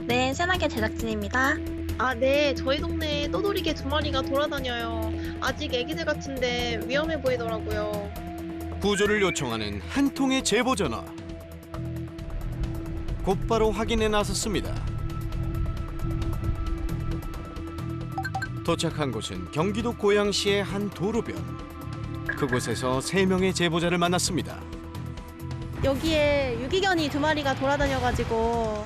네, 새나게 제작진입니다. 아, 네. 저희 동네에 떠돌이개 두 마리가 돌아다녀요. 아직 애기들 같은데 위험해 보이더라고요. 구조를 요청하는 한 통의 제보 전화. 곧바로 확인에 나섰습니다. 도착한 곳은 경기도 고양시의 한 도로변. 그곳에서 3명의 제보자를 만났습니다. 여기에 유기견이 두 마리가 돌아다녀가지고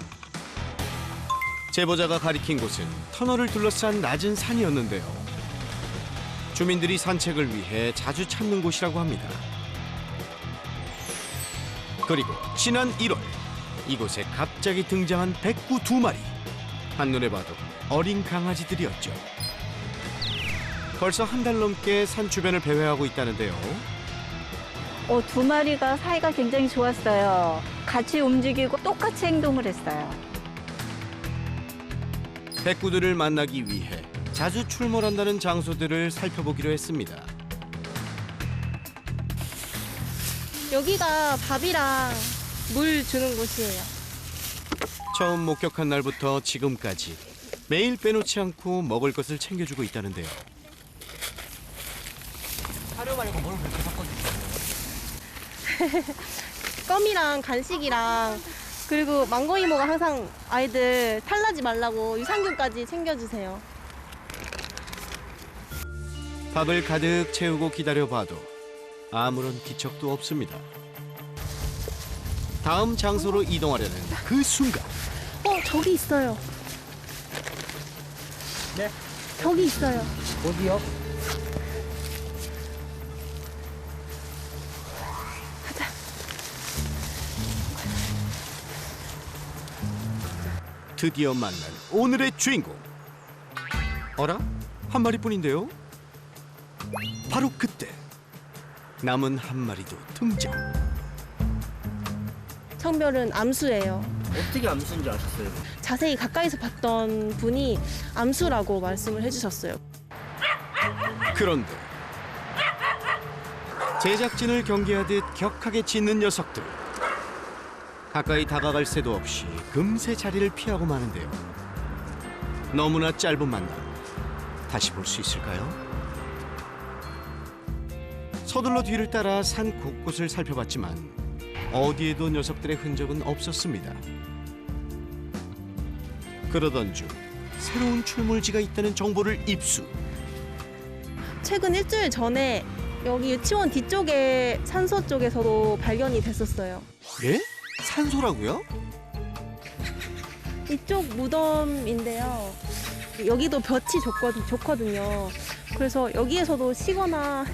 제보자가 가리킨 곳은 터널을 둘러싼 낮은 산이었는데요. 주민들이 산책을 위해 자주 찾는 곳이라고 합니다. 그리고 지난 1월 이곳에 갑자기 등장한 백구 2마리. 한눈에 봐도 어린 강아지들이었죠. 벌써 한 달 넘게 산 주변을 배회하고 있다는데요. 두 마리가 사이가 굉장히 좋았어요. 같이 움직이고 똑같이 행동을 했어요. 백구들을 만나기 위해 자주 출몰한다는 장소들을 살펴보기로 했습니다. 여기가 밥이랑 물 주는 곳이에요. 처음 목격한 날부터 지금까지 매일 빼놓지 않고 먹을 것을 챙겨주고 있다는데요. 사료 말고 뭘 그렇게 샀거든요. 껌이랑 간식이랑 그리고 망고 이모가 항상 아이들 탈나지 말라고 유산균까지 챙겨주세요. 밥을 가득 채우고 기다려봐도 아무런 기척도 없습니다. 다음 장소로 이동하려는 그 순간 저기 있어요. 네? 저기 있어요. 어디요? 드디어 만난 오늘의 주인공. 어라? 한 마리뿐인데요? 바로 그때 남은 한 마리도 등장. 청별은 암수예요. 어떻게 암수인지 아셨어요? 자세히 가까이서 봤던 분이 암수라고 말씀을 해주셨어요. 그런데 제작진을 경계하듯 격하게 짖는 녀석들. 가까이 다가갈 새도 없이 금세 자리를 피하고 마는데요. 너무나 짧은 만남. 다시 볼 수 있을까요? 서둘러 뒤를 따라 산 곳곳을 살펴봤지만 어디에도 녀석들의 흔적은 없었습니다. 그러던 중 새로운 출몰지가 있다는 정보를 입수. 최근 일주일 전에 여기 유치원 뒤쪽에 산소 쪽에서도 발견이 됐었어요. 예? 산소라고요? 이쪽 무덤인데요. 여기도 볕이 좋거든요. 그래서 여기에서도 쉬거나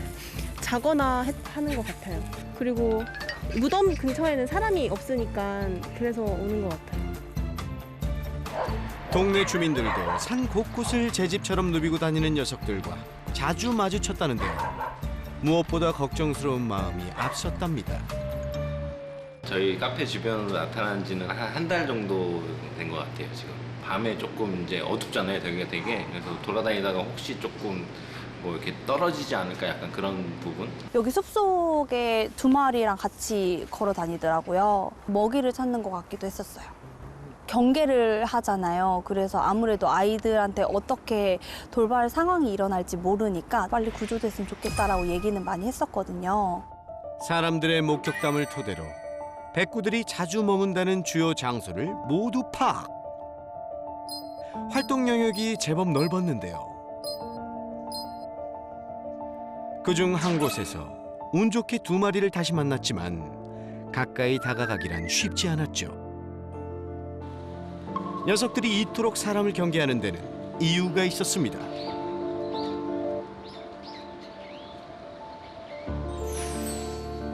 자거나 하는 것 같아요. 그리고 무덤 근처에는 사람이 없으니까 그래서 오는 것 같아요. 동네 주민들도 산 곳곳을 제 집처럼 누비고 다니는 녀석들과 자주 마주쳤다는데요. 무엇보다 걱정스러운 마음이 앞섰답니다. 저희 카페 주변으로 나타난 지는 한 달 정도 된 것 같아요. 지금 밤에 조금 이제 어둡잖아요. 되게 그래서 돌아다니다가 혹시 조금 뭐 이렇게 떨어지지 않을까 약간 그런 부분. 여기 숲속에 두 마리랑 같이 걸어 다니더라고요. 먹이를 찾는 것 같기도 했었어요. 경계를 하잖아요. 그래서 아무래도 아이들한테 어떻게 돌발 상황이 일어날지 모르니까 빨리 구조됐으면 좋겠다라고 얘기는 많이 했었거든요. 사람들의 목격담을 토대로 백구들이 자주 머문다는 주요 장소를 모두 파악. 활동 영역이 제법 넓었는데요. 그중 한 곳에서 운 좋게 2마리를 다시 만났지만 가까이 다가가기란 쉽지 않았죠. 녀석들이 이토록 사람을 경계하는 데는 이유가 있었습니다.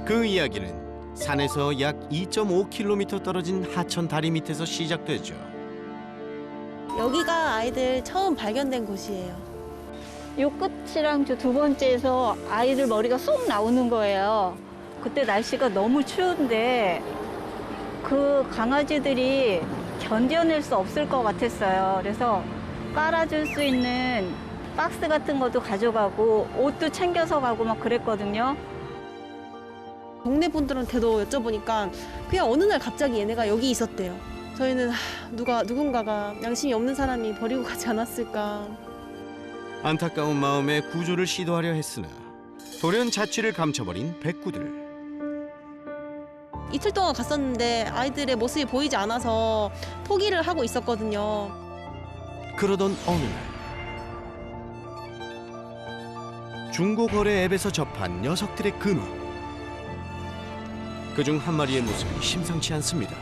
그 이야기는 산에서 약 2.5km 떨어진 하천 다리 밑에서 시작되죠. 여기가 아이들 처음 발견된 곳이에요. 요 끝이랑 저 두 번째에서 아이들 머리가 쏙 나오는 거예요. 그때 날씨가 너무 추운데 그 강아지들이 견뎌낼 수 없을 것 같았어요. 그래서 깔아줄 수 있는 박스 같은 것도 가져가고 옷도 챙겨서 가고 막 그랬거든요. 동네 분들한테도 여쭤보니까 그냥 어느 날 갑자기 얘네가 여기 있었대요. 저희는 누군가가 양심이 없는 사람이 버리고 가지 않았을까. 안타까운 마음에 구조를 시도하려 했으나 돌연 자취를 감춰버린 백구들. 이틀 동안 갔었는데 아이들의 모습이 보이지 않아서 포기를 하고 있었거든요. 그러던 어느 날 중고거래 앱에서 접한 녀석들의 근황. 그중 한 마리의 모습이 심상치 않습니다.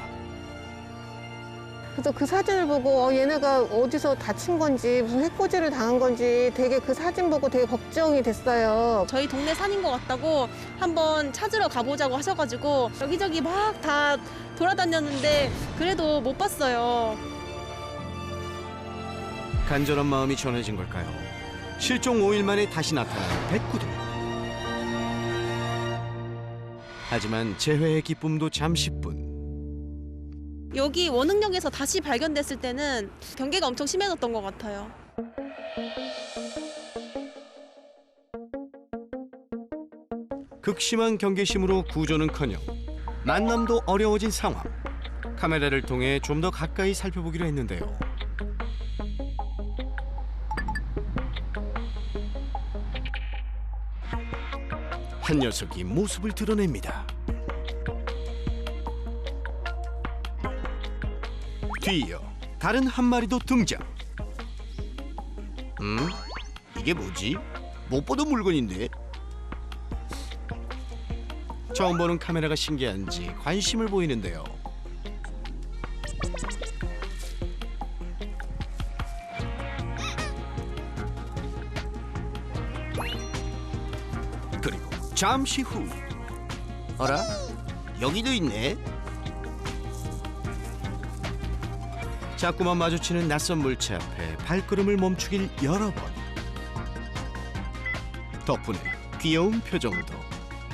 그래서 그 사진을 보고 얘네가 어디서 다친 건지 무슨 해코지를 당한 건지 되게 그 사진 보고 되게 걱정이 됐어요. 저희 동네 산인 것 같다고 한번 찾으러 가보자고 하셔가지고 여기저기 막 다 돌아다녔는데 그래도 못 봤어요. 간절한 마음이 전해진 걸까요? 실종 5일 만에 다시 나타난 백구들. 하지만 재회의 기쁨도 잠시뿐. 여기 원흥역에서 다시 발견됐을 때는 경계가 엄청 심해졌던 것 같아요. 극심한 경계심으로 구조는커녕 만남도 어려워진 상황. 카메라를 통해 좀 더 가까이 살펴보기로 했는데요. 한 녀석이 모습을 드러냅니다. 뒤이어 다른 한 마리도 등장. 이게 뭐지? 못 보던 물건인데? 처음 보는 카메라가 신기한지 관심을 보이는데요. 그리고 잠시 후. 어라? 여기도 있네? 자꾸만 마주치는 낯선 물체 앞에 발걸음을 멈추길 여러 번. 덕분에 귀여운 표정도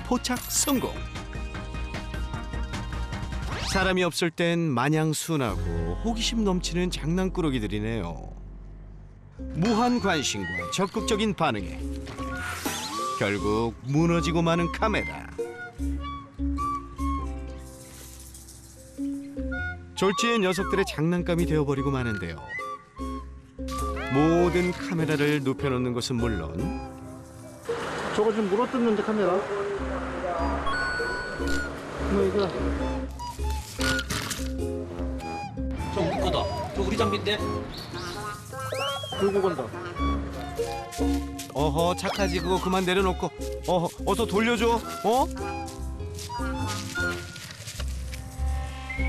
포착 성공. 사람이 없을 땐 마냥 순하고 호기심 넘치는 장난꾸러기들이네요. 무한 관심과 적극적인 반응에 결국 무너지고 마는 카메라. 졸지의 녀석들의 장난감이 되어버리고 마는데요. 모든 카메라를 눕혀놓는 것은 물론 저거 좀 물어뜯는데 카메라. 뭐 이거. 저 우리 거다. 저 우리 장비인데. 들고 간다. 어허 착하지. 그거 그만 내려놓고 어서 돌려줘.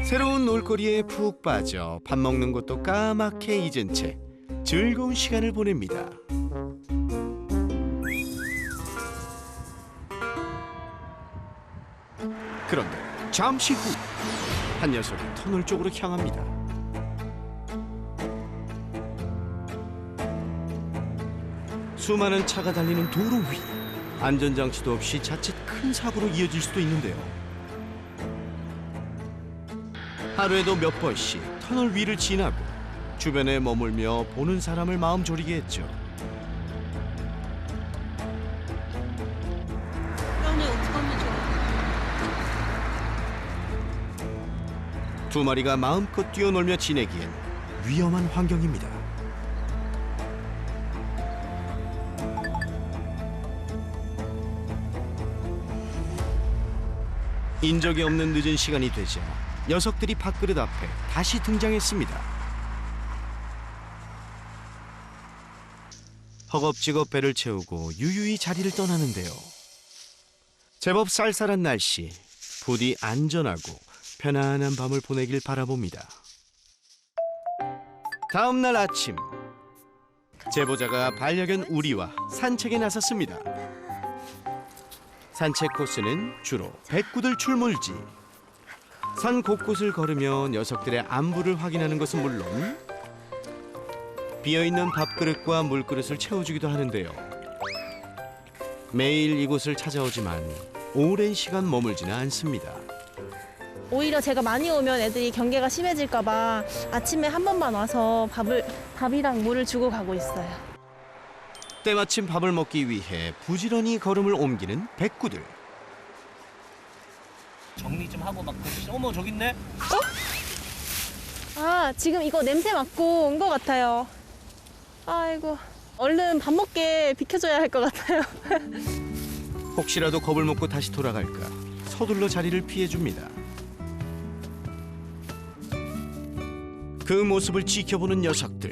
새로운 놀거리에 푹 빠져 밥 먹는 것도 까맣게 잊은 채 즐거운 시간을 보냅니다. 그런데 잠시 후 한 녀석이 터널 쪽으로 향합니다. 수많은 차가 달리는 도로 위. 안전장치도 없이 자칫 큰 사고로 이어질 수도 있는데요. 하루에도 몇 번씩 터널 위를 지나고 주변에 머물며 보는 사람을 마음 졸이게 했죠. 그러면 어떡하면 좋아. 두 마리가 마음껏 뛰어놀며 지내기엔 위험한 환경입니다. 인적이 없는 늦은 시간이 되자 녀석들이 밥그릇 앞에 다시 등장했습니다. 허겁지겁 배를 채우고 유유히 자리를 떠나는데요. 제법 쌀쌀한 날씨, 부디 안전하고 편안한 밤을 보내길 바라봅니다. 다음 날 아침, 제보자가 반려견 우리와 산책에 나섰습니다. 산책 코스는 주로 백구들 출몰지. 산 곳곳을 걸으며 녀석들의 안부를 확인하는 것은 물론 비어있는 밥그릇과 물그릇을 채워주기도 하는데요. 매일 이곳을 찾아오지만 오랜 시간 머물지는 않습니다. 오히려 제가 많이 오면 애들이 경계가 심해질까 봐 아침에 한 번만 와서 밥이랑 물을 주고 가고 있어요. 때마침 밥을 먹기 위해 부지런히 걸음을 옮기는 백구들. 정리 좀 하고 막 어머 저기 있네. 엄마 지금 이거 냄새 맡고 온 것 같아요. 아이고 얼른 밥 먹게 비켜줘야 할 것 같아요. 혹시라도 겁을 먹고 다시 돌아갈까 서둘러 자리를 피해줍니다. 그 모습을 지켜보는 녀석들.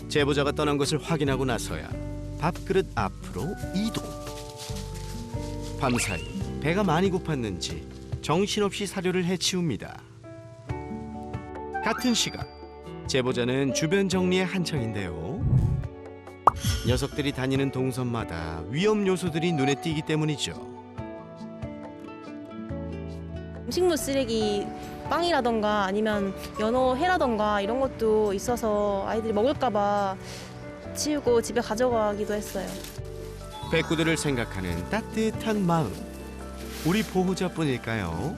제보자가 떠난 것을 확인하고 나서야 밥그릇 앞으로 이동. 밤사이 배가 많이 고팠는지 정신없이 사료를 해치웁니다. 같은 시각 제보자는 주변 정리에 한창인데요. 녀석들이 다니는 동선마다 위험 요소들이 눈에 띄기 때문이죠. 음식물 쓰레기 빵이라던가 아니면 연어 회라던가 이런 것도 있어서 아이들이 먹을까봐 치우고 집에 가져가기도 했어요. 백구들을 생각하는 따뜻한 마음. 우리 보호자뿐일까요?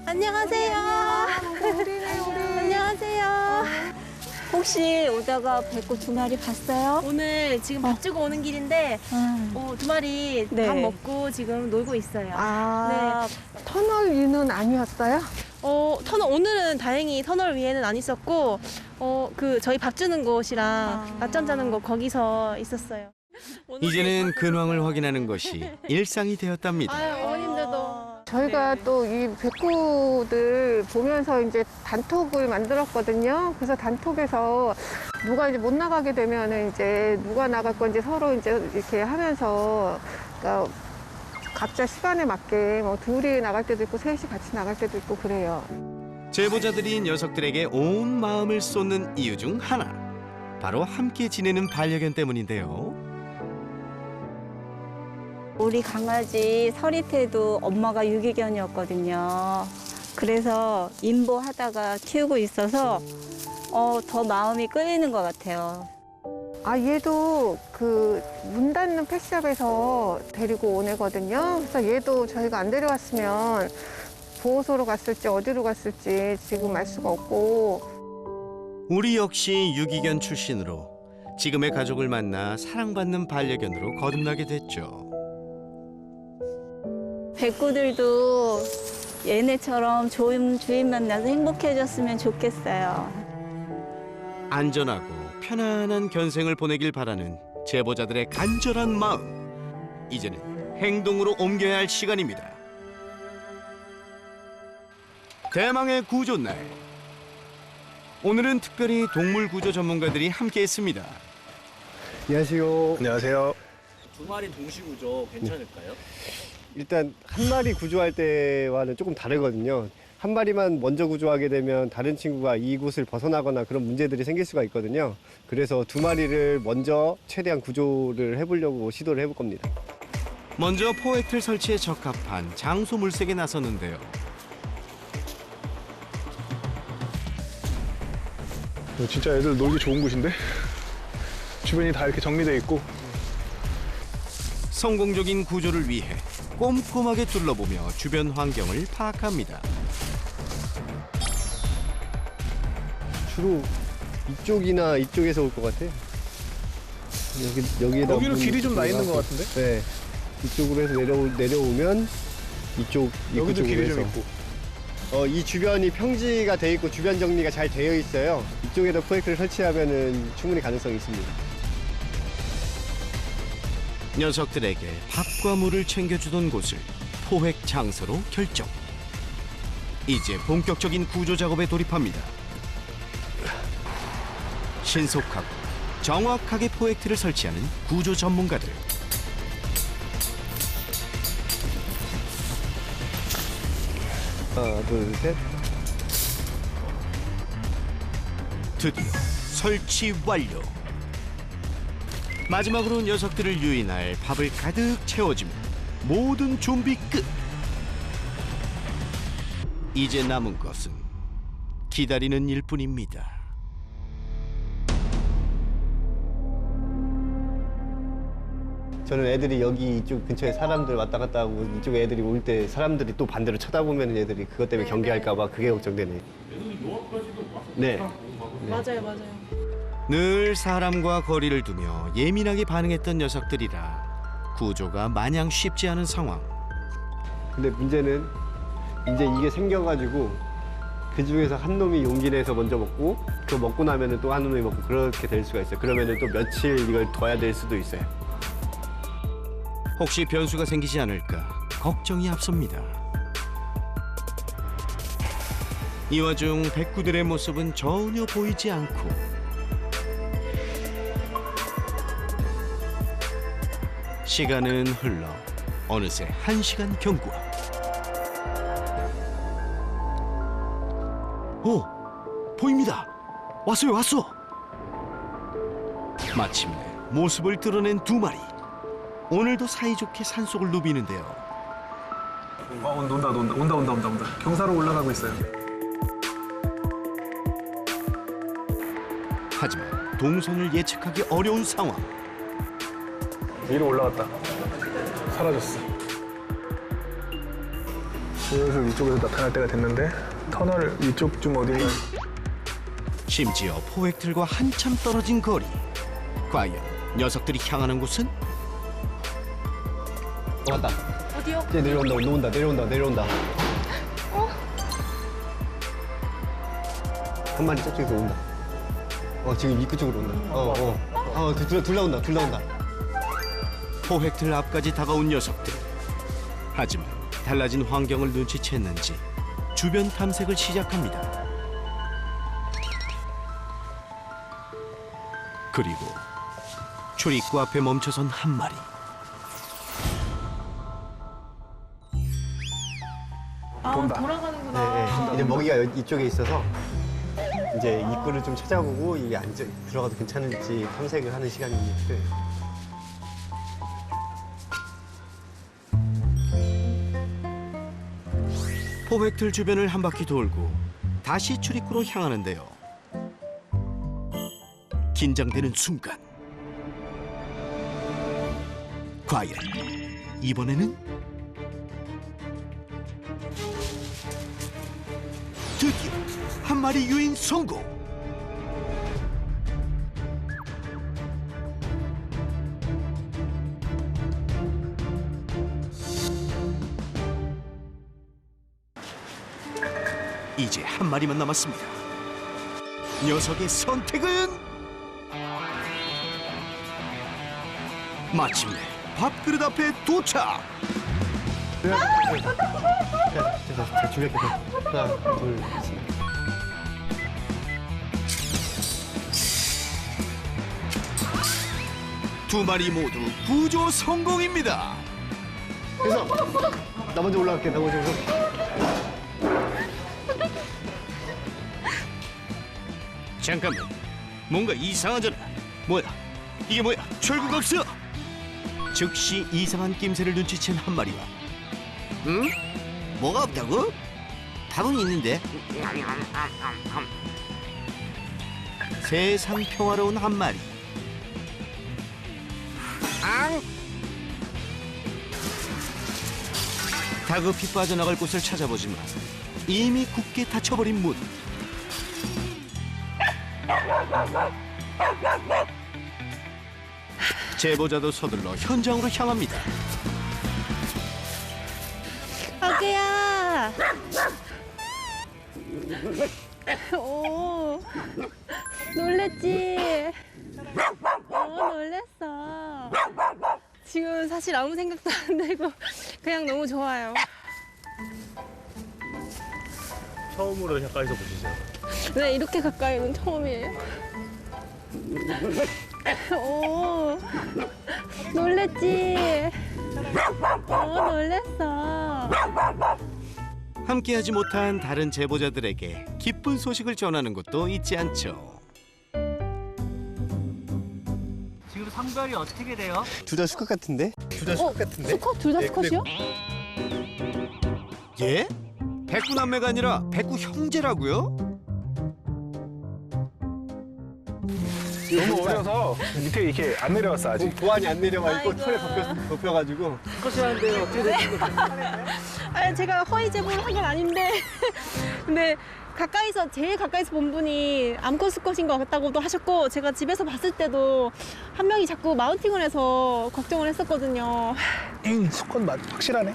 안녕하세요. 안녕하세요. 혹시 오다가 백구 2마리 봤어요? 오늘 지금 밥 주고 오는 길인데 2마리 네. 밥 먹고 지금 놀고 있어요. 아, 터널 위는 아니었어요? 터널 오늘은 다행히 터널 위에는 안 있었고 그 저희 밥 주는 곳이랑 낮잠 자는 곳 거기서 있었어요. 이제는 근황을 확인하는 것이 일상이 되었답니다. 어머님들도 저희가 또 이 백구들 보면서 이제 단톡을 만들었거든요. 그래서 단톡에서 누가 이제 못 나가게 되면은 이제 누가 나갈 건지 서로 이제 이렇게 하면서 그러니까 각자 시간에 맞게 뭐 둘이 나갈 때도 있고 셋이 같이 나갈 때도 있고 그래요. 제보자들이 녀석들에게 온 마음을 쏟는 이유 중 하나. 바로 함께 지내는 반려견 때문인데요. 우리 강아지 서리태도 엄마가 유기견이었거든요. 그래서 인보하다가 키우고 있어서 더 마음이 끌리는 것 같아요. 아, 얘도 그 문 닫는 펫샵에서 데리고 온 애거든요. 그래서 얘도 저희가 안 데려왔으면 보호소로 갔을지 어디로 갔을지 지금 알 수가 없고. 우리 역시 유기견 출신으로 지금의 가족을 만나 사랑받는 반려견으로 거듭나게 됐죠. 백구들도 얘네처럼 좋은 주인 만나서 행복해졌으면 좋겠어요. 안전하고 편안한 견생을 보내길 바라는 제보자들의 간절한 마음. 이제는 행동으로 옮겨야 할 시간입니다. 대망의 구조 날. 오늘은 특별히 동물 구조 전문가들이 함께했습니다. 안녕하세요. 안녕하세요. 2마리 동시 구조 괜찮을까요? 일단 한 마리 구조할 때와는 조금 다르거든요. 한 마리만 먼저 구조하게 되면 다른 친구가 이곳을 벗어나거나 그런 문제들이 생길 수가 있거든요. 그래서 2마리를 먼저 최대한 구조를 해보려고 시도를 해볼 겁니다. 먼저 포획틀 설치에 적합한 장소 물색에 나섰는데요. 진짜 애들 놀기 좋은 곳인데? 주변이 다 이렇게 정리돼 있고. 성공적인 구조를 위해 꼼꼼하게 둘러보며 주변 환경을 파악합니다. 주로 이쪽이나 이쪽에서 올 것 같아요. 여기에다 여기는 길이 좀 나 있는 것 같은데? 네, 이쪽으로 해서 내려오면 이쪽 입구 여기도 쪽으로 길이 해서. 좀 있고. 이 주변이 평지가 돼 있고 주변 정리가 잘 되어 있어요. 이쪽에다 포획틀을 설치하면은 충분히 가능성이 있습니다. 녀석들에게 밥과 물을 챙겨주던 곳을 포획 장소로 결정. 이제 본격적인 구조 작업에 돌입합니다. 신속하고 정확하게 포획틀을 설치하는 구조 전문가들. 하나, 둘, 셋. 드디어 설치 완료. 마지막으로 녀석들을 유인할 밥을 가득 채워주면 모든 준비 끝. 이제 남은 것은 기다리는 일뿐입니다. 저는 애들이 여기 이쪽 근처에 사람들 왔다 갔다 하고 이쪽 애들이 올 때 사람들이 또 반대로 쳐다보면 애들이 그것 때문에 경계할까 봐 그게 걱정되네. 네. 맞아요. 늘 사람과 거리를 두며 예민하게 반응했던 녀석들이라 구조가 마냥 쉽지 않은 상황. 근데 문제는 이제 이게 생겨가지고 그 중에서 한 놈이 용기 내서 먼저 먹고 그거 먹고 나면은 또 한 놈이 먹고 그렇게 될 수가 있어요. 그러면은 또 며칠 이걸 둬야 될 수도 있어요. 혹시 변수가 생기지 않을까 걱정이 앞섭니다. 이 와중 백구들의 모습은 전혀 보이지 않고 시간은 흘러 어느새 1시간 경과. 오! 보입니다! 왔어요, 왔어! 마침내 모습을 드러낸 2마리. 오늘도 사이좋게 산속을 누비는데요. 온다. 경사로 올라가고 있어요. 하지만 동선을 예측하기 어려운 상황. 위로 올라갔다. 사라졌어. 슬슬 위쪽에서 나타날 때가 됐는데 터널 위쪽 좀 어딘가. 심지어 포획틀과 한참 떨어진 거리. 과연 녀석들이 향하는 곳은? 왔다. 어디요? 이제 내려온다. 한 마리 저쪽에서 온다. 지금 입구 쪽으로 온다. 둘 다 온다. 포획틀 앞까지 다가온 녀석들. 하지만 달라진 환경을 눈치챘는지 주변 탐색을 시작합니다. 그리고 출입구 앞에 멈춰선 한 마리. 돌아가는구나. 네. 이제 먹이가 이쪽에 있어서 이제 입구를 좀 찾아보고 이게 들어가도 괜찮을지 탐색을 하는 시간이 필요해요. 포획틀 주변을 한 바퀴 돌고 다시 출입구로 향하는데요. 긴장되는 순간. 과연 이번에는? 드디어 한 마리 유인 성공! 이제 한 마리만 남았습니다. 녀석의 선택은? 마침내 밥그릇 앞에 도착! 자, 준비할게요. 하나, 둘, 셋. 두 마리 모두 구조 성공입니다. 그래서 나 먼저 올라갈게. 잠깐만, 뭔가 이상하잖아. 뭐야? 이게 뭐야? 철구각서! 즉시 이상한 낌새를 눈치챈 한 마리와 응? 뭐가 없다고? 밥은 있는데. 세상 평화로운 한 마리. 다급히 빠져나갈 곳을 찾아보지만 이미 굳게 닫혀버린 문. 제보자도 서둘러 현장으로 향합니다. 아기야. 오, 놀랬지? 놀랬어. 지금 사실 아무 생각도 안 들고 그냥 너무 좋아요. 처음으로 가까이서 보시죠. 네, 이렇게 가까이는 처음이에요. 오, 놀랬지? 놀랬어. 함께하지 못한 다른 제보자들에게 기쁜 소식을 전하는 것도 잊지 않죠. 지금 성별이 어떻게 돼요? 둘 다 수컷 같은데? 수컷? 둘 다 수컷이요? 예? 백구 남매가 아니라 백구 형제라고요? 너무 어려서 밑에 이렇게 안 내려왔어 아직. 보안이 안 내려가 있고 아이고. 털에 덮여가지고. 컷이하는데 어떻게 되는 거죠? 아니, 제가 허위 제보를 한 건 아닌데 근데 제일 가까이서 본 분이 암컷 수컷인 것 같다고도 하셨고, 제가 집에서 봤을 때도 한 명이 자꾸 마운팅을 해서 걱정을 했었거든요. 수컷 맞 확실하네.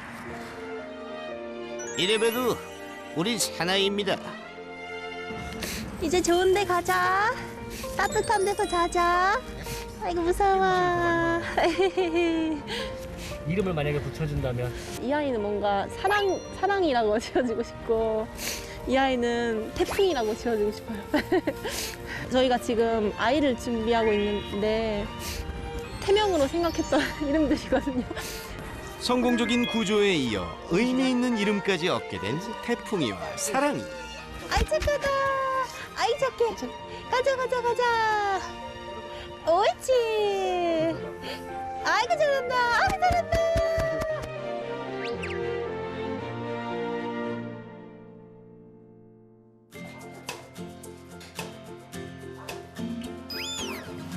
이래봬도 우린 사나이입니다. 이제 좋은 데 가자. 따뜻한 데서 자자. 아이고 무서워. 이름을 만약에 붙여준다면 이 아이는 뭔가 사랑이라고 지어주고 싶고 이 아이는 태풍이라고 지어주고 싶어요. 저희가 지금 아이를 준비하고 있는데 태명으로 생각했던 이름들이거든요. 성공적인 구조에 이어 의미 있는 이름까지 얻게 된 태풍이와 사랑이. 아이 착하다. 아이 착해. 가자. 옳지. 아이고 잘한다. 아이고 잘한다.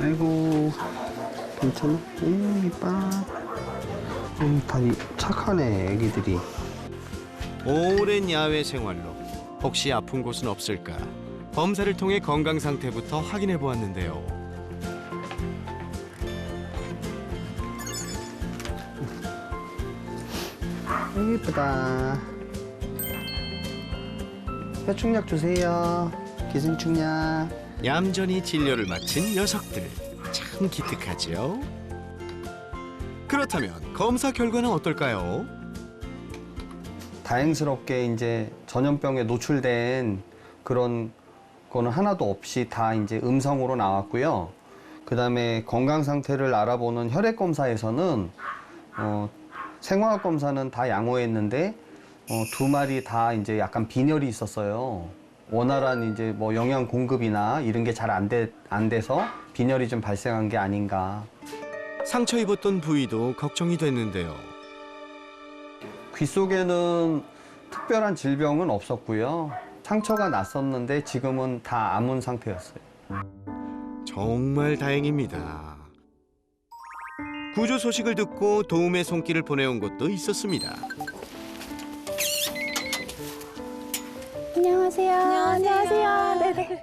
아이고 괜찮아? 이뻐. 다 착하네 애기들이. 오랜 야외 생활로 혹시 아픈 곳은 없을까 검사를 통해 건강 상태부터 확인해 보았는데요. 아이고 이쁘다. 폐충약 주세요. 기생충약. 얌전히 진료를 마친 녀석들 참 기특하죠. 그렇다면 검사 결과는 어떨까요? 다행스럽게 이제 전염병에 노출된 그런 거는 하나도 없이 다 이제 음성으로 나왔고요. 그다음에 건강 상태를 알아보는 혈액 검사에서는 생화학 검사는 다 양호했는데 두 마리 다 이제 약간 빈혈이 있었어요. 원활한 이제 뭐 영양 공급이나 이런 게 잘 안 돼서 빈혈이 좀 발생한 게 아닌가. 상처 입었던 부위도 걱정이 됐는데요. 귀 속에는 특별한 질병은 없었고요. 상처가 났었는데 지금은 다 아문 상태였어요. 정말 다행입니다. 구조 소식을 듣고 도움의 손길을 보내온 곳도 있었습니다. 안녕하세요. 안녕하세요. 네네.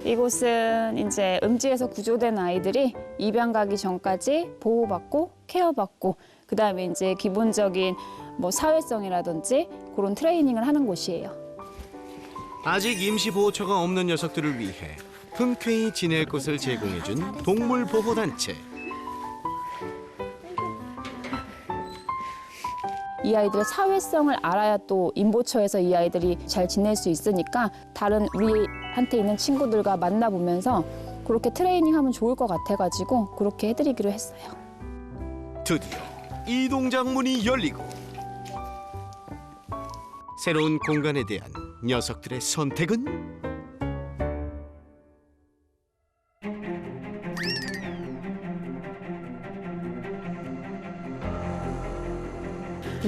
이곳은 이제 음지에서 구조된 아이들이 입양 가기 전까지 보호받고 케어받고 그다음에 이제 기본적인 뭐 사회성이라든지 그런 트레이닝을 하는 곳이에요. 아직 임시 보호처가 없는 녀석들을 위해 흔쾌히 지낼 곳을 제공해준 동물보호단체. 이 아이들의 사회성을 알아야 또 임보처에서 이 아이들이 잘 지낼 수 있으니까 다른 우리한테 있는 친구들과 만나보면서 그렇게 트레이닝하면 좋을 것 같아가지고 그렇게 해드리기로 했어요. 드디어 이동장 문이 열리고 새로운 공간에 대한 녀석들의 선택은?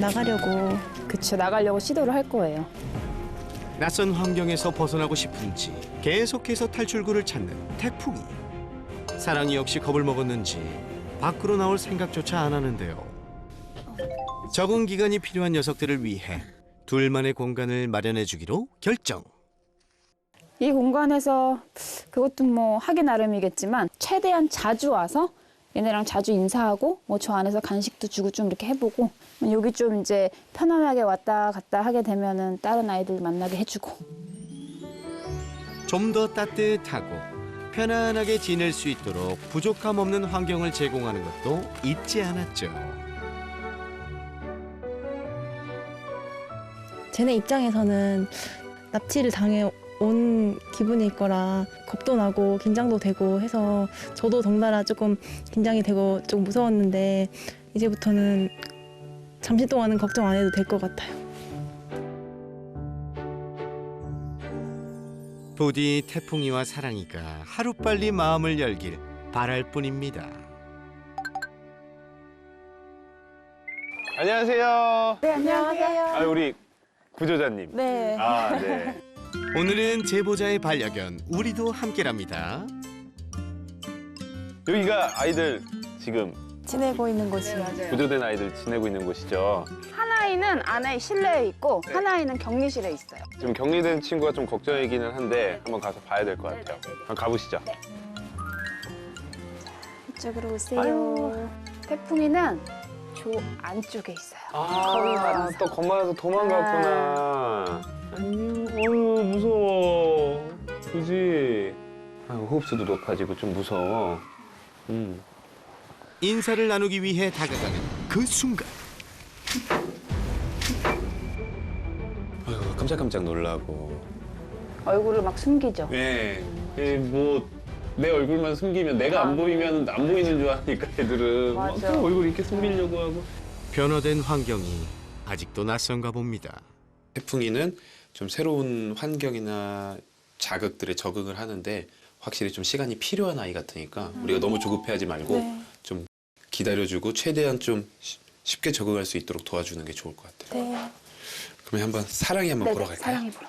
나가려고 시도를 할 거예요. 낯선 환경에서 벗어나고 싶은지 계속해서 탈출구를 찾는 태풍이. 사랑이 역시 겁을 먹었는지 밖으로 나올 생각조차 안 하는데요. 적응 기간이 필요한 녀석들을 위해 둘만의 공간을 마련해 주기로 결정. 이 공간에서 그것도 뭐 하기 나름이겠지만 최대한 자주 와서 얘네랑 자주 인사하고 뭐 저 안에서 간식도 주고 좀 이렇게 해보고 여기 좀 이제 편안하게 왔다 갔다 하게 되면은 다른 아이들 만나게 해주고 좀 더 따뜻하고 편안하게 지낼 수 있도록 부족함 없는 환경을 제공하는 것도 잊지 않았죠. 쟤네 입장에서는 납치를 당해온 기분일 거라 겁도 나고 긴장도 되고 해서 저도 덩달아 조금 긴장이 되고 좀 무서웠는데 이제부터는 잠시 동안은 걱정 안 해도 될 것 같아요. 부디 태풍이와 사랑이가 하루빨리 마음을 열길 바랄 뿐입니다. 안녕하세요. 네, 안녕하세요. 아, 우리 구조자님. 네. 아, 네. 오늘은 제보자의 반려견 우리도 함께랍니다. 여기가 아이들 지금 지내고 있는 곳이요. 구조된 아이들 지내고 있는 곳이죠. 한 아이는 안에 실내에 있고 한 아이는 격리실에 있어요. 지금 격리된 친구가 좀 걱정이기는 한데 한번 가서 봐야 될 것 같아요. 한번 가보시죠. 이쪽으로 오세요. 태풍이는 저 안쪽에 있어요. 거위 아, 또 겁많아서 도망갔구나. 안녕. 어휴, 무서워. 그지? 아, 호흡수도 높아지고 좀 무서워. 인사를 나누기 위해 다가가는 그 순간 아유, 깜짝깜짝 놀라고. 얼굴을 막 숨기죠. 네. 내 얼굴만 숨기면 내가 안 보이면 안 보이는 줄 아니까 애들은 막 맞아. 또 얼굴 이렇게 숨기려고 하고. 변화된 환경이 아직도 낯선가 봅니다. 태풍이는 좀 새로운 환경이나 자극들에 적응을 하는데 확실히 좀 시간이 필요한 아이 같으니까 우리가 너무 조급해하지 말고 네. 좀 기다려주고 최대한 좀 쉽게 적응할 수 있도록 도와주는 게 좋을 것 같아요. 네. 그러면 한번 사랑이 한번 보러 네네, 갈까요? 사랑이 보러.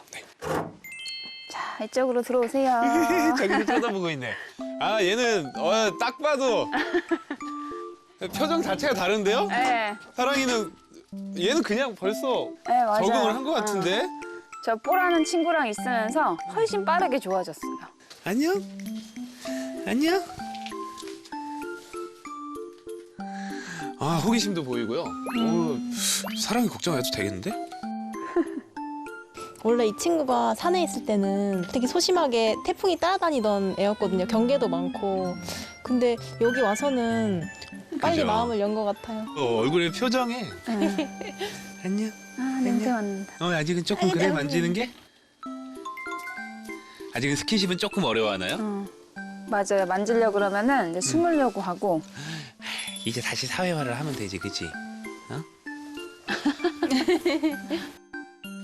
자, 이쪽으로 들어오세요. 저기도 쳐다보고 있네. 아, 얘는 딱 봐도 표정 자체가 다른데요? 네. 사랑이는 얘는 그냥 벌써 네, 맞아요. 적응을 한 것 같은데? 저 뽀라는 친구랑 있으면서 훨씬 빠르게 좋아졌어요. 안녕? 안녕? 아, 호기심도 보이고요. 사랑이 걱정 안 해도 되겠는데? 원래 이 친구가 산에 있을 때는 되게 소심하게 태풍이 따라다니던 애였거든요. 경계도 많고. 근데 여기 와서는 빨리 그죠? 마음을 연 것 같아요. 얼굴의 표정에 안녕? 아, 냄새 맡는다. 아직은 조금 그래 만지는 게? 아직은 스킨십은 조금 어려워하나요? 맞아요. 만지려고 그러면은 이제 숨으려고 하고. 이제 다시 사회화를 하면 되지, 그치? 어?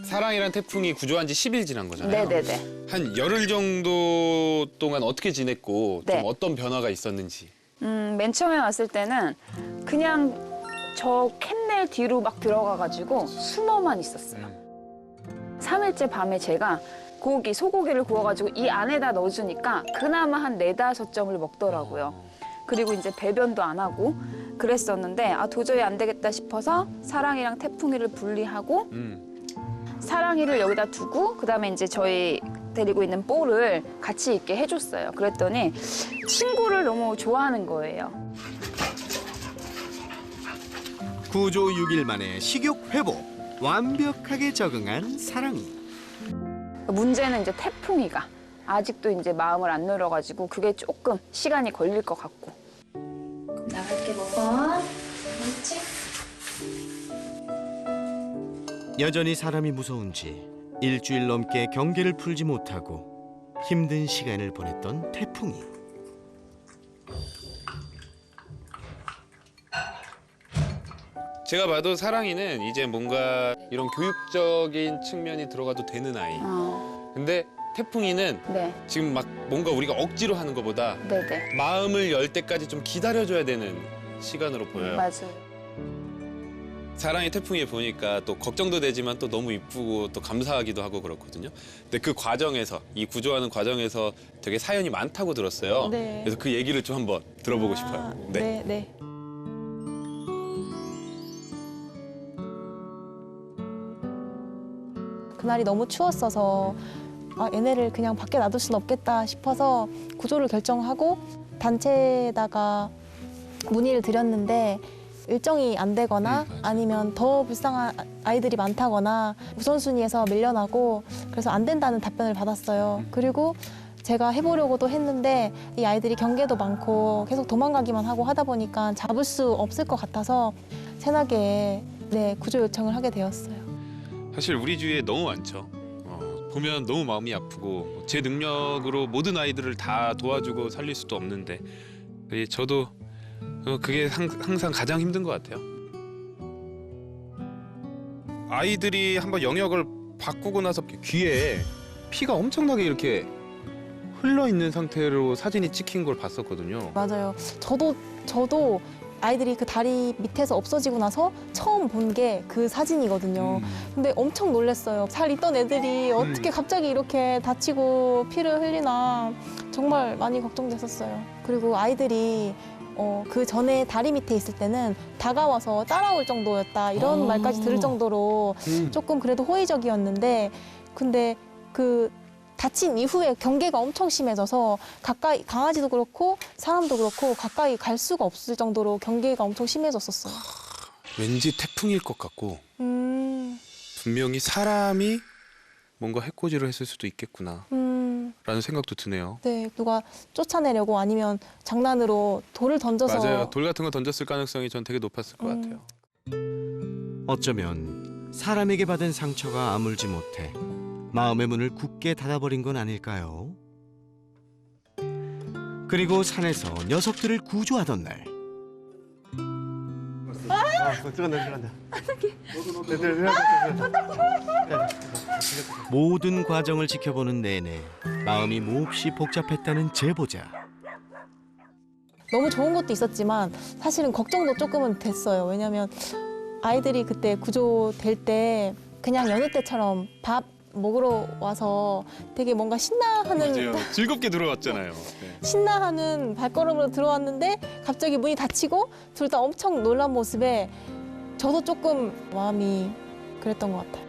사랑이란 태풍이 구조한 지 10일 지난 거잖아요. 네네네. 한 열흘 정도 동안 어떻게 지냈고 네. 좀 어떤 변화가 있었는지. 맨 처음에 왔을 때는 그냥 저 캔넬 뒤로 막 들어가가지고 숨어만 있었어요. 3일째 밤에 제가 소고기를 구워가지고 이 안에다 넣어주니까 그나마 한 4~5점을 먹더라고요. 그리고 이제 배변도 안 하고 그랬었는데 도저히 안 되겠다 싶어서 사랑이랑 태풍이를 분리하고 사랑이를 여기다 두고 그다음에 이제 저희 데리고 있는 뽀를 같이 있게 해줬어요. 그랬더니 친구를 너무 좋아하는 거예요. 구조 6일 만에 식욕 회복, 완벽하게 적응한 사랑이. 문제는 이제 태풍이가 아직도 이제 마음을 안 열어가지고 그게 조금 시간이 걸릴 것 같고. 나갈게 먹어. 그렇지? 여전히 사람이 무서운지 일주일 넘게 경계를 풀지 못하고 힘든 시간을 보냈던 태풍이. 제가 봐도 사랑이는 이제 뭔가 이런 교육적인 측면이 들어가도 되는 아이. 근데 태풍이는 네. 지금 막 뭔가 우리가 억지로 하는 것보다 네네. 마음을 열 때까지 좀 기다려줘야 되는 시간으로 보여요. 맞아요. 사랑이 태풍이 보니까 또 걱정도 되지만 또 너무 이쁘고 또 감사하기도 하고 그렇거든요. 근데 그 과정에서, 이 구조하는 과정에서 되게 사연이 많다고 들었어요. 네. 그래서 그 얘기를 좀 한번 들어보고 싶어요. 네. 네. 그날이 너무 추웠어서 얘네를 그냥 밖에 놔둘 수는 없겠다 싶어서 구조를 결정하고 단체에다가 문의를 드렸는데 일정이 안 되거나 아니면 더 불쌍한 아이들이 많다거나 우선순위에서 밀려나고 그래서 안 된다는 답변을 받았어요. 그리고 제가 해보려고도 했는데 이 아이들이 경계도 많고 계속 도망가기만 하고 하다 보니까 잡을 수 없을 것 같아서 새나개에 구조 요청을 하게 되었어요. 사실 우리 주위에 너무 많죠. 보면 너무 마음이 아프고 제 능력으로 모든 아이들을 다 도와주고 살릴 수도 없는데 저도 그게 항상 가장 힘든 것 같아요. 아이들이 한번 영역을 바꾸고 나서 귀에 피가 엄청나게 이렇게 흘러 있는 상태로 사진이 찍힌 걸 봤었거든요. 맞아요. 저도 아이들이 그 다리 밑에서 없어지고 나서 처음 본 게 그 사진이거든요. 근데 엄청 놀랐어요. 잘 있던 애들이 어떻게 갑자기 이렇게 다치고 피를 흘리나 정말 많이 걱정됐었어요. 그리고 아이들이 그 전에 다리 밑에 있을 때는 다가와서 따라올 정도였다 이런 말까지 들을 정도로 조금 그래도 호의적이었는데 근데 그 다친 이후에 경계가 엄청 심해져서 가까이 강아지도 그렇고 사람도 그렇고 가까이 갈 수가 없을 정도로 경계가 엄청 심해졌었어요. 왠지 태풍일 것 같고 분명히 사람이 뭔가 해코지를 했을 수도 있겠구나 라는 생각도 드네요. 네, 누가 쫓아내려고 아니면 장난으로 돌을 던져서. 맞아요. 돌 같은 거 던졌을 가능성이 전 되게 높았을 것 같아요. 어쩌면 사람에게 받은 상처가 아물지 못해 마음의 문을 굳게 닫아버린 건 아닐까요? 그리고 산에서 녀석들을 구조하던 날 들어간다. 모든 과정을 지켜보는 내내 마음이 몹시 복잡했다는 제보자. 너무 좋은 것도 있었지만 사실은 걱정도 조금은 됐어요. 왜냐면 아이들이 그때 구조될 때 그냥 여느 때처럼 밥 먹으러 와서 되게 뭔가 신나하는 맞아요. 즐겁게 들어왔잖아요. 네. 신나하는 발걸음으로 들어왔는데 갑자기 문이 닫히고 둘 다 엄청 놀란 모습에 저도 조금 마음이 그랬던 것 같아요.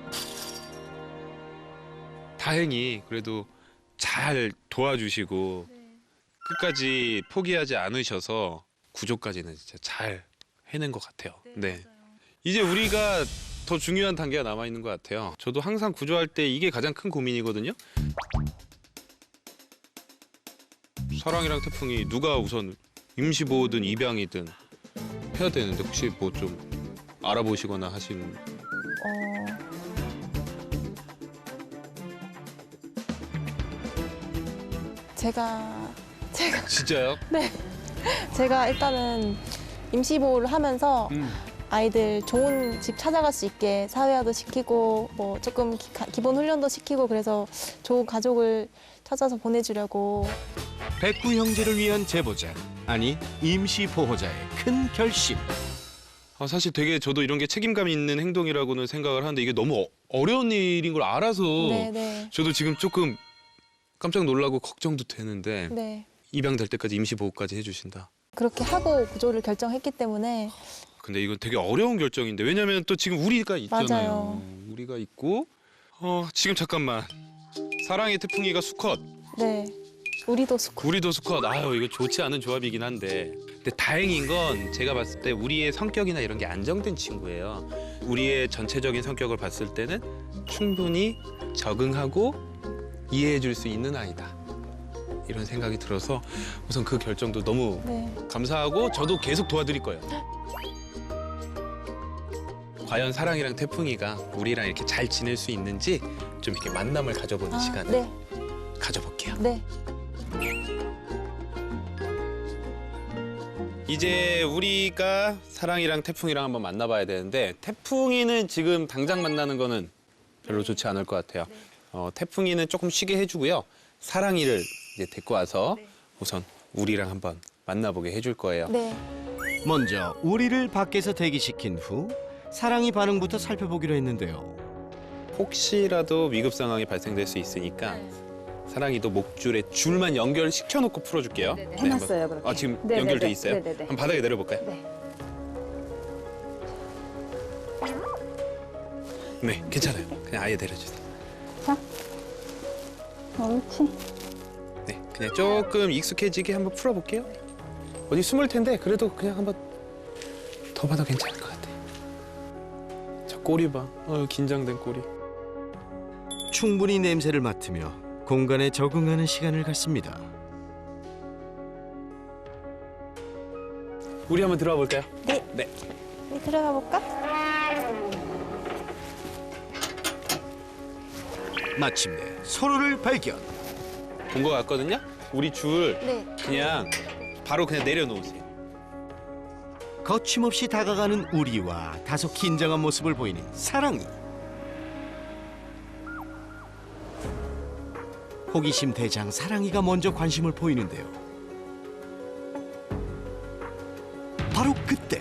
다행히 그래도 잘 도와주시고 끝까지 포기하지 않으셔서 구조까지는 진짜 잘 해낸 것 같아요. 네. 이제 우리가 더 중요한 단계가 남아 있는 것 같아요. 저도 항상 구조할 때 이게 가장 큰 고민이거든요. 사랑이랑 태풍이 누가 우선 임시보호든 입양이든 해야 되는데 혹시 뭐 좀 알아보시거나 하신? 제가 진짜요? 네. 제가 일단은 임시보호를 하면서 아이들 좋은 집 찾아갈 수 있게 사회화도 시키고 뭐 조금 기본 훈련도 시키고 그래서 좋은 가족을 찾아서 보내주려고. 백구 형제를 위한 제보자, 아니 임시 보호자의 큰 결심. 사실 되게 저도 이런 게 책임감 있는 행동이라고는 생각을 하는데 이게 너무 어려운 일인 걸 알아서 네네. 저도 지금 조금 깜짝 놀라고 걱정도 되는데 네. 입양될 때까지 임시보호까지 해주신다. 그렇게 하고 구조를 결정했기 때문에. 근데 이건 되게 어려운 결정인데 왜냐면 또 지금 우리가 있잖아요. 맞아요. 우리가 있고 지금 잠깐만 사랑의 태풍이가 수컷. 네. 우리도 수컷. 아유 이거 좋지 않은 조합이긴 한데 근데 다행인 건 제가 봤을 때 우리의 성격이나 이런 게 안정된 친구예요. 우리의 전체적인 성격을 봤을 때는 충분히 적응하고 이해해 줄 수 있는 아이다. 이런 생각이 들어서 우선 그 결정도 너무 감사하고 저도 계속 도와드릴 거예요. 과연 사랑이랑 태풍이가 우리랑 이렇게 잘 지낼 수 있는지 좀 이렇게 만남을 가져보는 시간을 가져볼게요. 네. 이제 우리가 사랑이랑 태풍이랑 한번 만나봐야 되는데 태풍이는 지금 당장 만나는 거는 별로 좋지 않을 것 같아요. 태풍이는 조금 쉬게 해주고요. 사랑이를 이제 데리고 와서 우선 우리랑 한번 만나보게 해줄 거예요. 네. 먼저 우리를 밖에서 대기시킨 후 사랑이 반응부터 살펴보기로 했는데요. 혹시라도 위급 상황이 발생될 수 있으니까 사랑이도 목줄에 줄만 연결시켜놓고 풀어줄게요. 네, 해놨어요, 그렇게. 지금 네네네. 연결돼 있어요? 네네네. 한번 바닥에 내려볼까요? 네, 괜찮아요. 그냥 아예 내려주세요. 자, 옳지. 네, 그냥 조금 익숙해지게 한번 풀어볼게요. 어디 숨을 텐데 그래도 그냥 한번 더 봐도 괜찮을 것 같아요. 저 꼬리 봐. 긴장된 꼬리. 충분히 냄새를 맡으며 공간에 적응하는 시간을 갖습니다. 우리 한번 들어가 볼까요? 네. 네. 들어가 볼까? 마침내 서로를 발견. 본 것 같거든요? 우리 줄 네. 그냥 바로 그냥 내려놓으세요. 거침없이 다가가는 우리와 다소 긴장한 모습을 보이는 사랑이. 호기심 대장 사랑이가 먼저 관심을 보이는데요. 바로 그때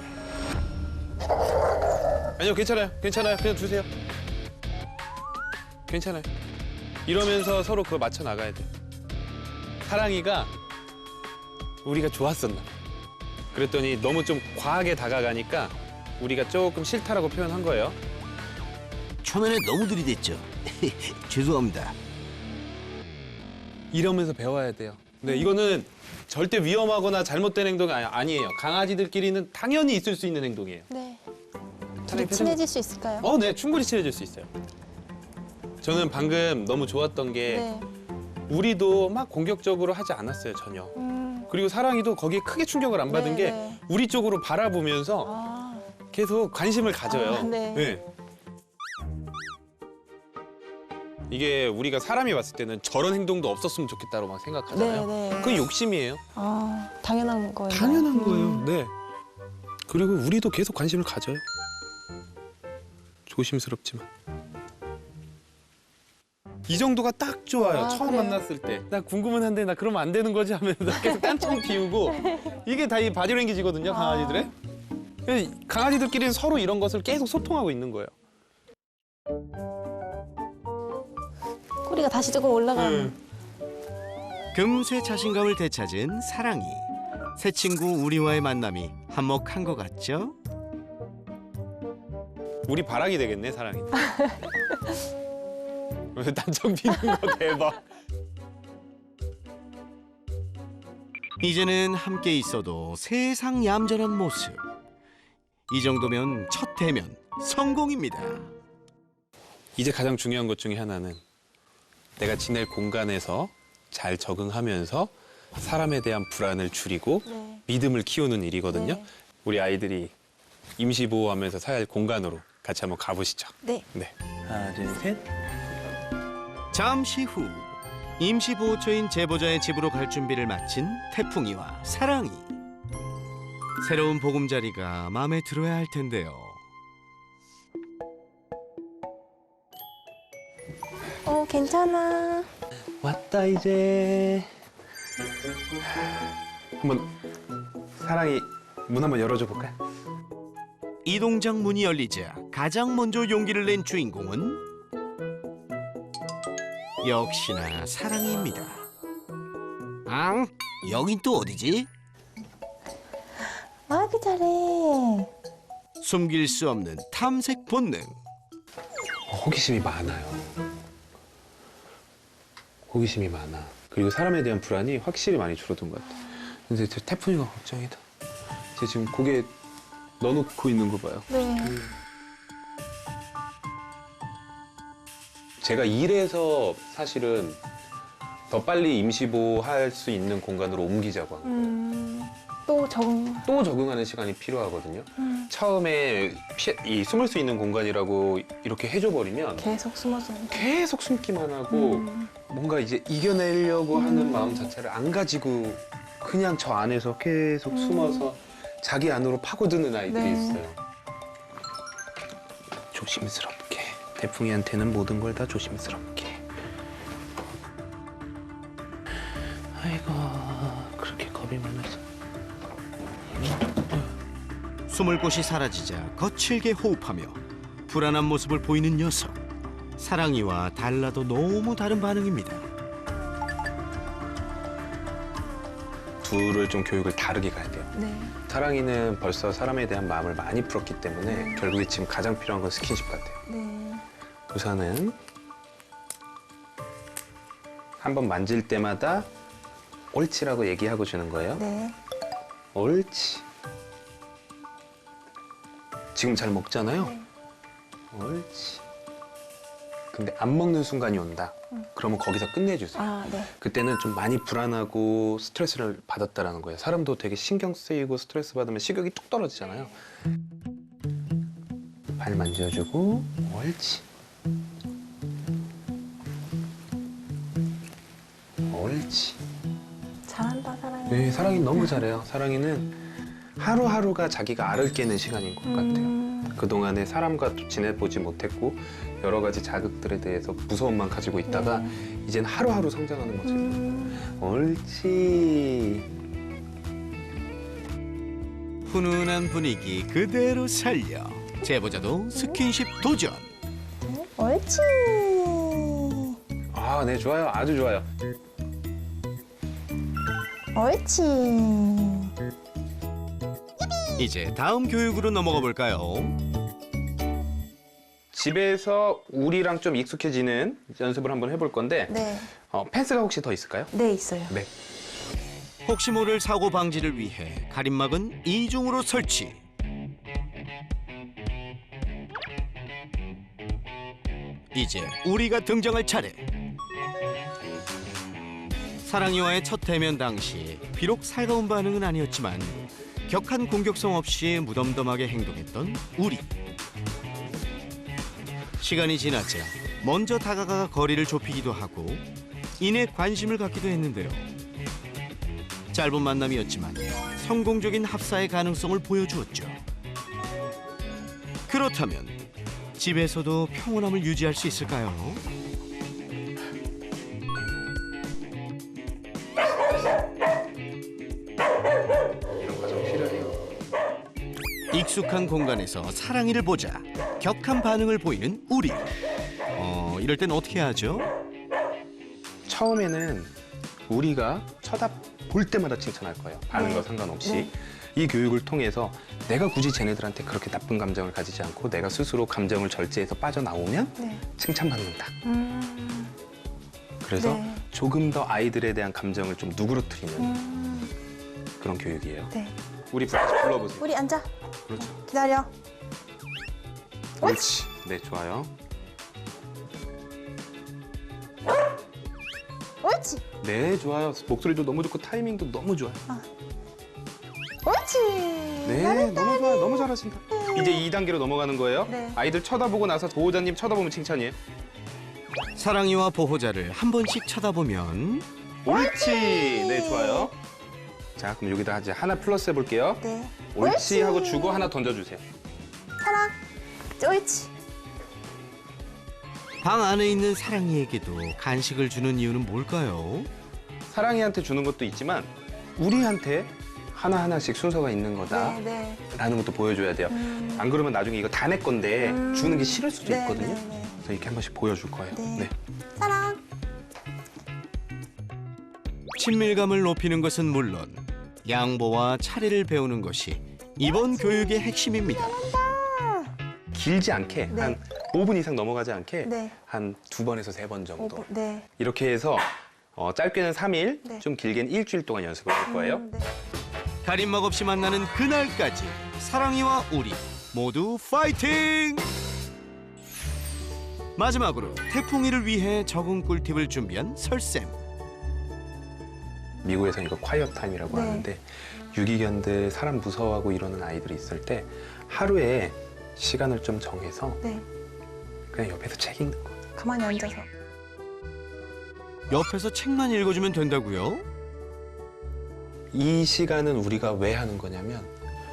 아니요, 괜찮아요. 그냥 주세요. 괜찮아요. 이러면서 서로 그거 맞춰 나가야 돼. 사랑이가 우리가 좋았었나? 그랬더니 너무 좀 과하게 다가가니까 우리가 조금 싫다라고 표현한 거예요. 초면에 너무 들이댔죠. 죄송합니다. 이러면서 배워야 돼요. 네, 이거는 절대 위험하거나 잘못된 행동이 아니에요. 강아지들끼리는 당연히 있을 수 있는 행동이에요. 네. 차라리 친해질 수 있을까요? 네, 충분히 친해질 수 있어요. 저는 방금 너무 좋았던 게 네. 우리도 막 공격적으로 하지 않았어요, 전혀. 그리고 사랑이도 거기에 크게 충격을 안 받은 네, 게 네. 우리 쪽으로 바라보면서 아. 계속 관심을 가져요. 아, 네. 이게 우리가 사람이 봤을 때는 저런 행동도 없었으면 좋겠다고 막 생각하잖아요. 네, 네. 그건 욕심이에요. 아, 당연한 거예요. 당연한 거예요. 네. 그리고 우리도 계속 관심을 가져요. 조심스럽지만. 이 정도가 딱 좋아요. 아, 처음 그래요? 만났을 때. 나 궁금은 한데 나 그러면 안 되는 거지 하면서 계속 딴청 피우고 이게 다 이 바디랭귀지거든요, 강아지들의. 강아지들끼리는 서로 이런 것을 계속 소통하고 있는 거예요. 꼬리가 다시 조금 올라가는. 금세 자신감을 되찾은 사랑이. 새 친구 우리와의 만남이 한몫한 것 같죠? 우리 바라기 되겠네, 사랑이. 단청 피는 거 대박. 이제는 함께 있어도 세상 얌전한 모습. 이 정도면 첫 대면 성공입니다. 이제 가장 중요한 것 중에 하나는 내가 지낼 공간에서 잘 적응하면서 사람에 대한 불안을 줄이고 네. 믿음을 키우는 일이거든요. 네. 우리 아이들이 임시보호하면서 살 공간으로 같이 한번 가보시죠. 네. 네. 하나, 둘, 셋. 잠시 후 임시보호처인 제보자의 집으로 갈 준비를 마친 태풍이와 사랑이. 새로운 보금자리가 마음에 들어야 할 텐데요. 괜찮아. 왔다 이제. 한번 사랑이 문 한번 열어줘 볼까? 이동장 문이 열리자 가장 먼저 용기를 낸 주인공은 역시나 사랑입니다. 앙, 여긴 또 어디지? 아기 잘해. 숨길 수 없는 탐색 본능. 호기심이 많아요. 호기심이 많아. 그리고 사람에 대한 불안이 확실히 많이 줄어든 것 같아. 근데 저 태풍이가 걱정이다. 쟤 지금 고개 넣어놓고 있는 거 봐요. 네. 제가 일해서 사실은 더 빨리 임시보호할 수 있는 공간으로 옮기자고 한 거예요. 또 적응. 또 적응하는 시간이 필요하거든요. 처음에 숨을 수 있는 공간이라고 이렇게 해줘버리면 계속 숨어서. 계속 숨기만 하고 뭔가 이제 이겨내려고 하는 마음 자체를 안 가지고 그냥 저 안에서 계속 숨어서 자기 안으로 파고드는 아이들이 네. 있어요. 조심스럽게. 태풍이한테는 모든 걸 다 조심스럽게. 아이고, 그렇게 겁이 많아서. 숨을 곳이 사라지자 거칠게 호흡하며 불안한 모습을 보이는 녀석. 사랑이와 달라도 너무 다른 반응입니다. 둘을 좀 교육을 다르게 가야 돼요. 네. 사랑이는 벌써 사람에 대한 마음을 많이 풀었기 때문에 결국에 지금 가장 필요한 건 스킨십 같아요. 네. 우선은 한번 만질 때마다 옳지라고 얘기하고 주는 거예요. 네. 옳지. 지금 잘 먹잖아요. 옳지. 근데 안 먹는 순간이 온다. 그러면 거기서 끝내주세요. 아, 네. 그때는 좀 많이 불안하고 스트레스를 받았다라는 거예요. 사람도 되게 신경 쓰이고 스트레스 받으면 식욕이 뚝 떨어지잖아요. 발 만져주고 옳지. 옳지. 잘한다, 사랑이. 네, 사랑이 너무 잘해요. 사랑이는 하루하루가 자기가 알을 깨는 시간인 것 같아요. 그동안에 사람과 지내보지 못했고 여러 가지 자극들에 대해서 무서움만 가지고 있다가 이젠 하루하루 성장하는 모습이에요. 옳지. 훈훈한 분위기 그대로 살려 제보자도 스킨십 도전. 옳지. 아, 네, 좋아요. 아주 좋아요. 옳지. 이제 다음 교육으로 넘어가 볼까요? 집에서 우리랑 좀 익숙해지는 연습을 한번 해볼 건데 네. 펜스가 혹시 더 있을까요? 네, 있어요. 네. 혹시 모를 사고 방지를 위해 가림막은 이중으로 설치. 이제 우리가 등장할 차례. 사랑이와의 첫 대면 당시 비록 살가운 반응은 아니었지만 격한 공격성 없이 무덤덤하게 행동했던 우리. 시간이 지나자 먼저 다가가 거리를 좁히기도 하고 이내 관심을 갖기도 했는데요. 짧은 만남이었지만 성공적인 합사의 가능성을 보여주었죠. 그렇다면 집에서도 평온함을 유지할 수 있을까요? 이런 과정 필요해요. 익숙한 공간에서 사랑이를 보자 격한 반응을 보이는 우리. 이럴 땐 어떻게 하죠? 처음에는 우리가 쳐다볼 때마다 칭찬할 거예요. 반응과 상관없이. 이 교육을 통해서 내가 굳이 쟤네들한테 그렇게 나쁜 감정을 가지지 않고 내가 스스로 감정을 절제해서 빠져나오면 칭찬받는다. 그래서 조금 더 아이들에 대한 감정을 좀 누그러뜨리는 그런 교육이에요. 우리 다시 불러보세요. 우리 앉아. 그렇죠. 기다려. 옳지. 네, 좋아요. 옳지. 네, 좋아요. 목소리도 너무 좋고 타이밍도 너무 좋아요. 옳지. 네, 너무 좋아요. 너무 잘하신다. 이제 2단계로 넘어가는 거예요. 아이들 쳐다보고 나서 보호자님 쳐다보면 칭찬이에요. 사랑이와 보호자를 한 번씩 쳐다보면 옳지. 네, 좋아요. 자, 그럼 여기다 이제 하나 플러스 해볼게요. 네. 옳지 하고 주고 하나 던져주세요. 사랑. 옳지. 방 안에 있는 사랑이에게도 간식을 주는 이유는 뭘까요? 사랑이한테 주는 것도 있지만 우리한테 하나하나씩 순서가 있는 거다 라는 것도 보여줘야 돼요. 안 그러면 나중에 이거 다 내 건데 주는 게 싫을 수도 있거든요. 그래서 이렇게 한 번씩 보여줄 거예요. 네. 사랑. 친밀감을 높이는 것은 물론 양보와 차례를 배우는 것이 이번 교육의 핵심입니다. 길지 않게 한 5분 이상 넘어가지 않게 한 2번에서 3번 정도. 이렇게 해서 짧게는 3일, 좀 길게는 일주일 동안 연습을 할 거예요. 가림막 없이 만나는 그날까지 사랑이와 우리 모두 파이팅! 마지막으로 태풍이를 위해 적응 꿀팁을 준비한 설쌤. 미국에서 이거 콰이어 타임이라고 하는데 유기견들 사람 무서워하고 이러는 아이들이 있을 때 하루에 시간을 좀 정해서 그냥 옆에서 책 읽는 거. 가만히 앉아서. 옆에서 책만 읽어주면 된다고요? 이 시간은 우리가 왜 하는 거냐면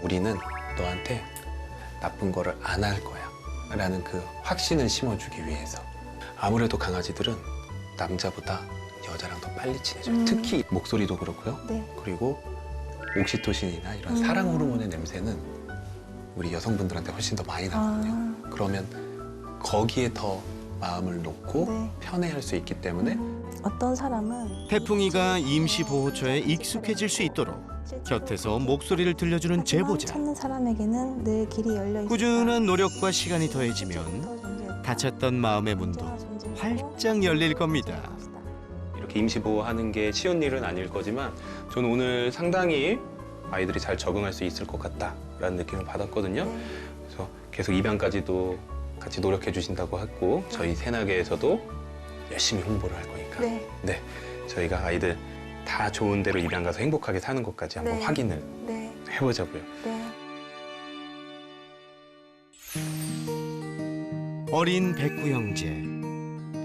우리는 너한테 나쁜 거를 안 할 거야 라는 그 확신을 심어주기 위해서. 아무래도 강아지들은 남자보다 여자랑 더 빨리 친해져요. 특히 목소리도 그렇고요. 그리고 옥시토신이나 이런 사랑 호르몬의 냄새는 우리 여성분들한테 훨씬 더 많이 나거든요. 그러면 거기에 더 마음을 놓고 편해할 수 있기 때문에 어떤 사람은 태풍이가 임시 보호처에 익숙해질 수 있도록 곁에서 목소리를 들려주는 제보자. 찾는 사람에게는 늘 길이 열려 있다. 꾸준한 노력과 시간이 더해지면 닫혔던 마음의 문도 활짝 열릴 겁니다. 이렇게 임시 보호하는 게 쉬운 일은 아닐 거지만 저는 오늘 상당히 아이들이 잘 적응할 수 있을 것 같다라는 느낌을 받았거든요. 그래서 계속 입양까지도 같이 노력해 주신다고 했고 저희 새나개에서도 열심히 홍보를 할 거니까 네, 저희가 아이들 다 좋은 데로 입양 가서 행복하게 사는 것까지 한번 확인을 해보자고요. 어린 백구 형제.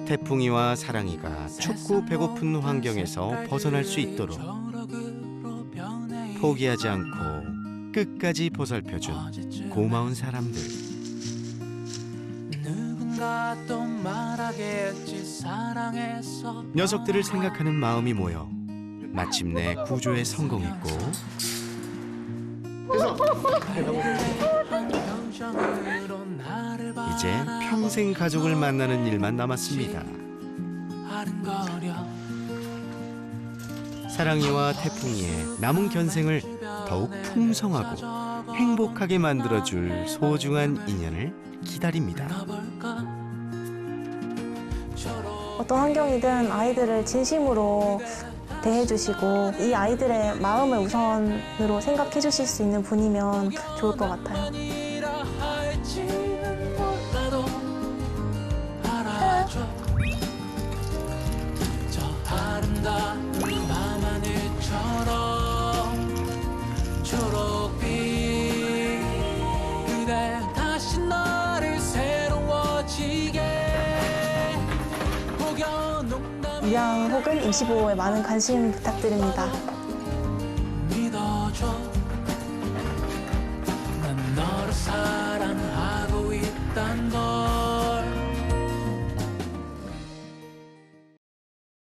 태풍이와 사랑이가 춥고 배고픈 환경에서 벗어날 수 있도록 포기하지 않고 끝까지 보살펴준 고마운 사람들. 녀석들을 생각하는 마음이 모여 마침내 구조에 성공했고 이제 평생 가족을 만나는 일만 남았습니다. 사랑이와 태풍이의 남은 견생을 더욱 풍성하고 행복하게 만들어줄 소중한 인연을 기다립니다. 어떤 환경이든 아이들을 진심으로 대해주시고 이 아이들의 마음을 우선으로 생각해 주실 수 있는 분이면 좋을 것 같아요. 초록빛 그대 다시 나를 새로워지게 혹여 농담 입양 혹은 임시보호에 많은 관심 부탁드립니다. 믿어줘 난 너를 사랑해